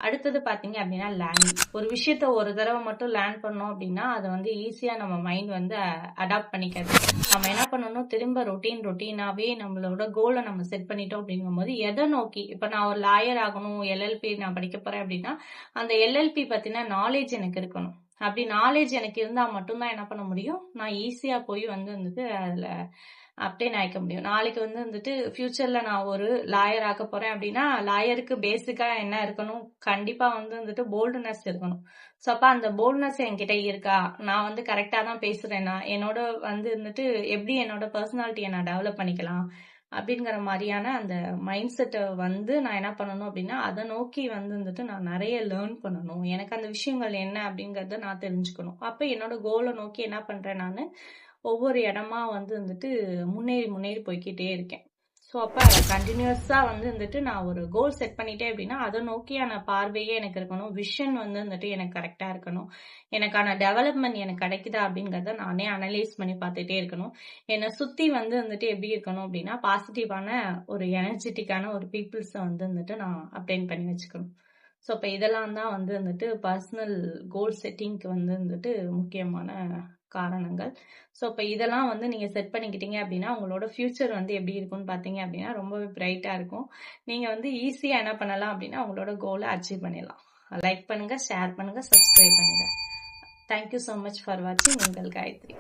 அடுத்தது பாத்தீங்க அப்படின்னா லேர்னிங். ஒரு விஷயத்த ஒரு தடவை மட்டும் லேர்ன் பண்ணோம் அப்படின்னா அதை வந்து ஈஸியா நம்ம மைண்ட் வந்து அடாப்ட் பண்ணிக்காது. நம்ம என்ன பண்ணணும், திரும்ப ரொட்டீனாவே நம்மளோட கோலை நம்ம செட் பண்ணிட்டோம் அப்படிங்கும்போது எதை நோக்கி, இப்ப நான் ஒரு லாயர் ஆகணும், எல்எல்பி நான் படிக்க போறேன் அப்படின்னா அந்த எல்எல்பி பத்தின நாலேஜ் எனக்கு இருக்கணும். அப்படி நாலேஜ் எனக்கு இருந்தா மட்டும்தான் என்ன பண்ண முடியும், நான் ஈஸியா போய் வந்துட்டு அதுல அப்டேன் ஆயிக்க முடியும். நாளைக்கு வந்துட்டு ஃபியூச்சர்ல நான் ஒரு லாயர் ஆக போறேன் அப்படின்னா லாயருக்கு பேசிக்கா என்ன இருக்கணும், கண்டிப்பா வந்துட்டு போல்ட்னஸ் இருக்கணும். சோ அப்ப அந்த போல்ட்னஸ் என்கிட்ட இருக்கா, நான் வந்து கரெக்டா தான் பேசுறேன்னா, என்னோட வந்துட்டு எப்படி என்னோட பர்சனாலிட்டியை நான் டெவலப் பண்ணிக்கலாம் அப்படிங்கிற மாதிரியான அந்த மைண்ட் செட்டை வந்து நான் என்ன பண்ணணும் அப்படின்னா அதை நோக்கி வந்துட்டு நான் நிறைய லேர்ன் பண்ணணும். எனக்கு அந்த விஷயங்கள் என்ன அப்படிங்கறத நான் தெரிஞ்சுக்கணும். அப்ப என்னோட கோலை நோக்கி என்ன பண்றேன், நான் ஒவ்வொரு இடமா வந்துட்டு முன்னேறி போய்க்கிட்டே இருக்கேன். ஸோ அப்ப கண்டினியூஸா வந்துட்டு நான் ஒரு கோல் செட் பண்ணிட்டேன் அப்படின்னா அதை நோக்கியான பார்வையே எனக்கு இருக்கணும். விஷன் வந்துட்டு எனக்கு கரெக்டா இருக்கணும். எனக்கான டெவலப்மெண்ட் எனக்கு கிடைக்குதா அப்படிங்கறத நானே அனலைஸ் பண்ணி பார்த்துட்டே இருக்கணும். என்னை சுத்தி வந்துட்டு எப்படி இருக்கணும் அப்படின்னா பாசிட்டிவான ஒரு எனர்ஜெட்டிக்கான ஒரு பீப்புள்ஸை வந்துட்டு நான் அப்டெயின் பண்ணி வச்சுக்கணும். ஸோ அப்ப இதெல்லாம் தான் வந்துட்டு பர்சனல் கோல் செட்டிங்க்கு வந்துட்டு முக்கியமான காரணங்கள். ஸோ இப்ப இதெல்லாம் நீங்க செட் பண்ணிக்கிட்டீங்க அப்படின்னா உங்களோட ஃபியூச்சர் எப்படி இருக்கும்னு பாத்தீங்க அப்படின்னா ரொம்பவே பிரைட்டா இருக்கும். நீங்க ஈஸியா என்ன பண்ணலாம் அப்படின்னா உங்களோட கோலை அச்சீவ் பண்ணிடலாம். லைக் பண்ணுங்க, ஷேர் பண்ணுங்க, சப்ஸ்கிரைப் பண்ணுங்க. தேங்க்யூ ஸோ மச் ஃபார் வாட்சிங். உங்கள் காயத்ரி.